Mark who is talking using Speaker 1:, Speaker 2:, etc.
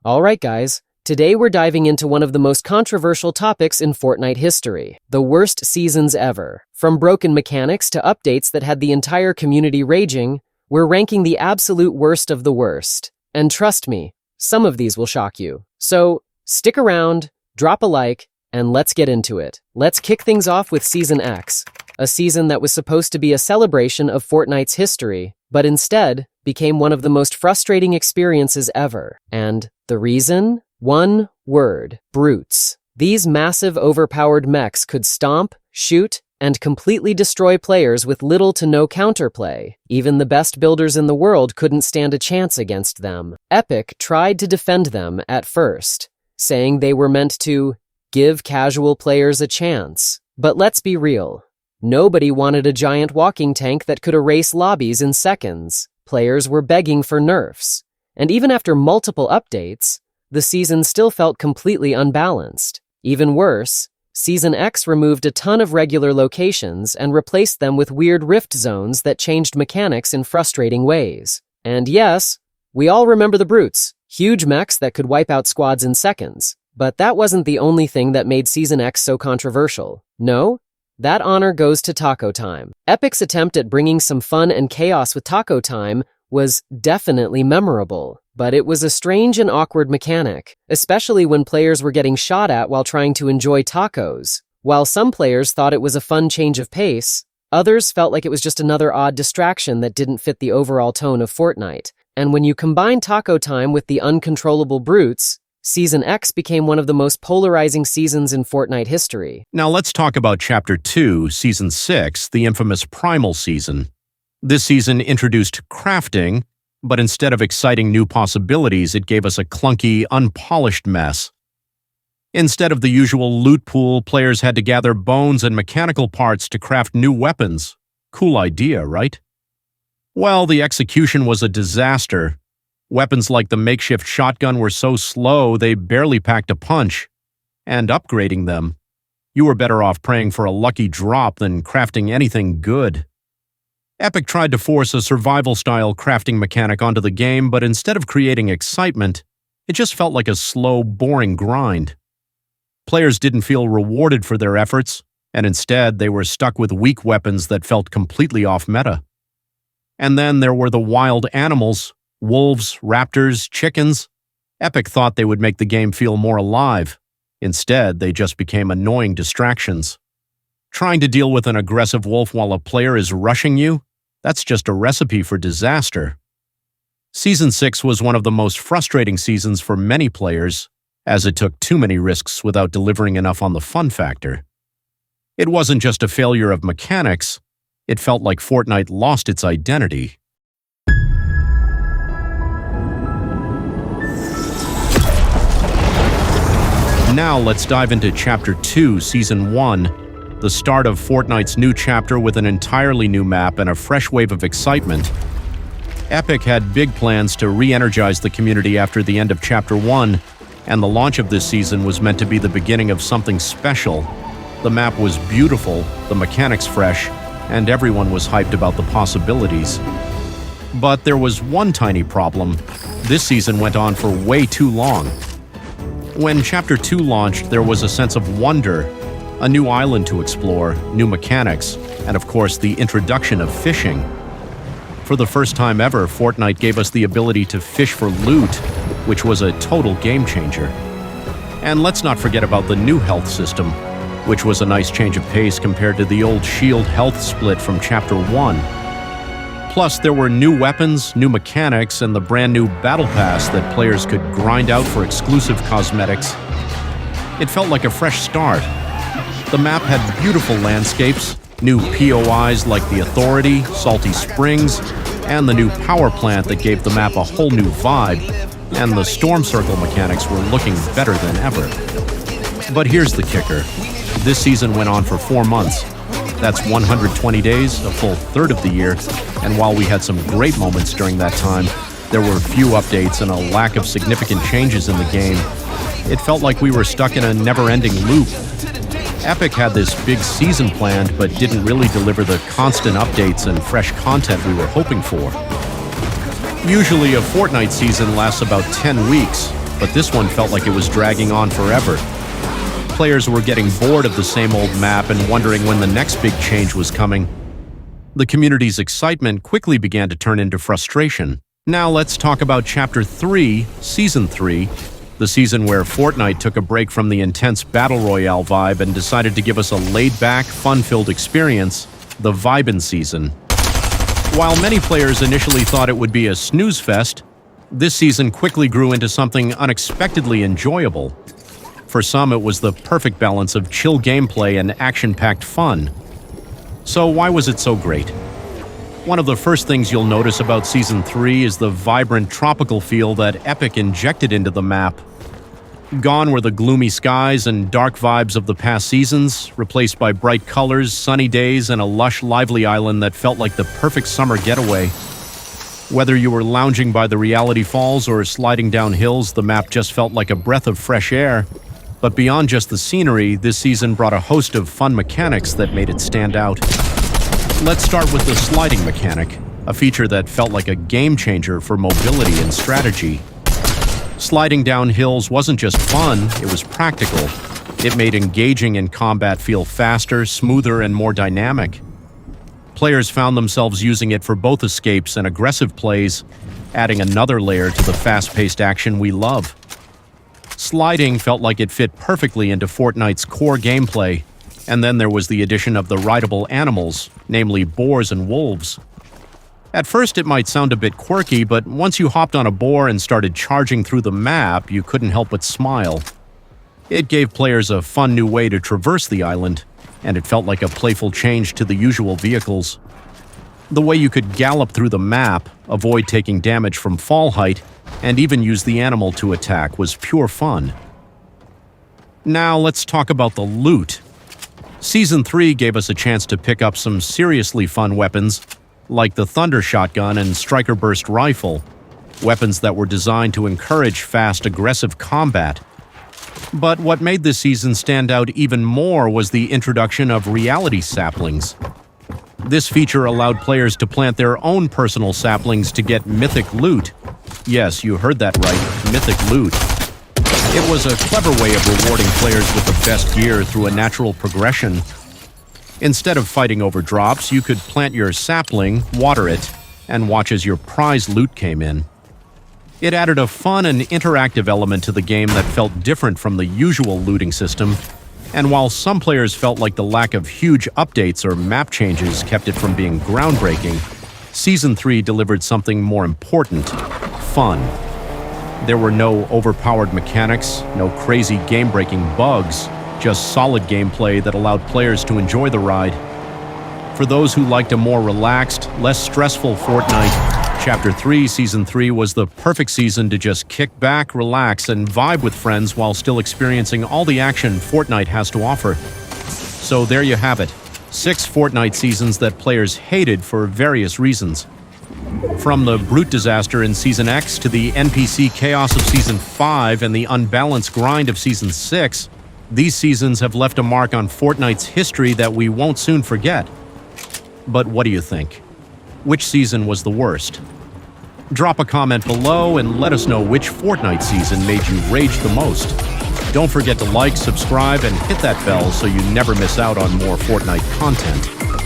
Speaker 1: Alright guys, today we're diving into one of the most controversial topics in Fortnite history, the worst seasons ever. From broken mechanics to updates that had the entire community raging, we're ranking the absolute worst of the worst. And trust me, some of these will shock you. So, stick around, drop a like, and let's get into it. Let's kick things off with Season X, a season that was supposed to be a celebration of Fortnite's history, but instead became one of the most frustrating experiences ever. And the reason? One word: brutes. These massive, overpowered mechs could stomp, shoot, and completely destroy players with little to no counterplay. Even the best builders in the world couldn't stand a chance against them. Epic tried to defend them at first, saying they were meant to give casual players a chance. But let's be real. Nobody wanted a giant walking tank that could erase lobbies in seconds. Players were begging for nerfs. And even after multiple updates, the season still felt completely unbalanced. Even worse, Season X removed a ton of regular locations and replaced them with weird rift zones that changed mechanics in frustrating ways. And yes, we all remember the brutes, huge mechs that could wipe out squads in seconds. But that wasn't the only thing that made Season X so controversial. No, that honor goes to Taco Time. Epic's attempt at bringing some fun and chaos with Taco Time was definitely memorable, but it was a strange and awkward mechanic, especially when players were getting shot at while trying to enjoy tacos. While some players thought it was a fun change of pace, others felt like it was just another odd distraction that didn't fit the overall tone of Fortnite. And when you combine Taco Time with the uncontrollable brutes, Season X became one of the most polarizing seasons in Fortnite history.
Speaker 2: Now let's talk about Chapter 2, Season 6, the infamous Primal season. This season introduced crafting, but instead of exciting new possibilities, it gave us a clunky, unpolished mess. Instead of the usual loot pool, players had to gather bones and mechanical parts to craft new weapons. Cool idea, right? Well, the execution was a disaster. Weapons like the makeshift shotgun were so slow they barely packed a punch. And upgrading them, you were better off praying for a lucky drop than crafting anything good. Epic tried to force a survival-style crafting mechanic onto the game, but instead of creating excitement, it just felt like a slow, boring grind. Players didn't feel rewarded for their efforts, and instead they were stuck with weak weapons that felt completely off-meta. And then there were the wild animals: wolves, raptors, chickens. Epic thought they would make the game feel more alive. Instead, they just became annoying distractions. Trying to deal with an aggressive wolf while a player is rushing you? That's just a recipe for disaster. Season 6 was one of the most frustrating seasons for many players, as it took too many risks without delivering enough on the fun factor. It wasn't just a failure of mechanics, it felt like Fortnite lost its identity. Now let's dive into Chapter 2, Season 1, the start of Fortnite's new chapter with an entirely new map and a fresh wave of excitement. Epic had big plans to re-energize the community after the end of Chapter 1, and the launch of this season was meant to be the beginning of something special. The map was beautiful, the mechanics fresh, and everyone was hyped about the possibilities. But there was one tiny problem. This season went on for way too long. When Chapter 2 launched, there was a sense of wonder, a new island to explore, new mechanics, and of course the introduction of fishing. For the first time ever, Fortnite gave us the ability to fish for loot, which was a total game changer. And let's not forget about the new health system, which was a nice change of pace compared to the old shield health split from Chapter 1. Plus, there were new weapons, new mechanics, and the brand new Battle Pass that players could grind out for exclusive cosmetics. It felt like a fresh start. The map had beautiful landscapes, new POIs like the Authority, Salty Springs, and the new power plant that gave the map a whole new vibe, and the Storm Circle mechanics were looking better than ever. But here's the kicker. This season went on for 4 months. That's 120 days, a full third of the year, and while we had some great moments during that time, there were few updates and a lack of significant changes in the game. It felt like we were stuck in a never-ending loop. Epic had this big season planned, but didn't really deliver the constant updates and fresh content we were hoping for. Usually a Fortnite season lasts about 10 weeks, but this one felt like it was dragging on forever. Players were getting bored of the same old map and wondering when the next big change was coming. The community's excitement quickly began to turn into frustration. Now let's talk about Chapter 3, Season 3, the season where Fortnite took a break from the intense Battle Royale vibe and decided to give us a laid-back, fun-filled experience, the Vibin' season. While many players initially thought it would be a snooze fest, this season quickly grew into something unexpectedly enjoyable. For some, it was the perfect balance of chill gameplay and action-packed fun. So why was it so great? One of the first things you'll notice about Season 3 is the vibrant tropical feel that Epic injected into the map. Gone were the gloomy skies and dark vibes of the past seasons, replaced by bright colors, sunny days, and a lush, lively island that felt like the perfect summer getaway. Whether you were lounging by the reality falls or sliding down hills, the map just felt like a breath of fresh air. But beyond just the scenery, this season brought a host of fun mechanics that made it stand out. Let's start with the sliding mechanic, a feature that felt like a game changer for mobility and strategy. Sliding down hills wasn't just fun, it was practical. It made engaging in combat feel faster, smoother, and more dynamic. Players found themselves using it for both escapes and aggressive plays, adding another layer to the fast-paced action we love. Sliding felt like it fit perfectly into Fortnite's core gameplay, and then there was the addition of the rideable animals, namely boars and wolves. At first it might sound a bit quirky, but once you hopped on a boar and started charging through the map, you couldn't help but smile. It gave players a fun new way to traverse the island, and it felt like a playful change to the usual vehicles. The way you could gallop through the map, avoid taking damage from fall height, and even use the animal to attack was pure fun. Now let's talk about the loot. Season 3 gave us a chance to pick up some seriously fun weapons, like the Thunder Shotgun and Striker Burst Rifle, weapons that were designed to encourage fast, aggressive combat. But what made this season stand out even more was the introduction of reality saplings. This feature allowed players to plant their own personal saplings to get mythic loot. Yes, you heard that right, mythic loot. It was a clever way of rewarding players with the best gear through a natural progression. Instead of fighting over drops, you could plant your sapling, water it, and watch as your prize loot came in. It added a fun and interactive element to the game that felt different from the usual looting system, and while some players felt like the lack of huge updates or map changes kept it from being groundbreaking, Season 3 delivered something more important: fun. There were no overpowered mechanics, no crazy game-breaking bugs, just solid gameplay that allowed players to enjoy the ride. For those who liked a more relaxed, less stressful Fortnite, Chapter 3, Season 3 was the perfect season to just kick back, relax, and vibe with friends while still experiencing all the action Fortnite has to offer. So there you have it, 6 Fortnite seasons that players hated for various reasons. From the brute disaster in Season X to the NPC chaos of Season 5 and the unbalanced grind of Season 6, these seasons have left a mark on Fortnite's history that we won't soon forget. But what do you think? Which season was the worst? Drop a comment below and let us know which Fortnite season made you rage the most. Don't forget to like, subscribe, and hit that bell so you never miss out on more Fortnite content.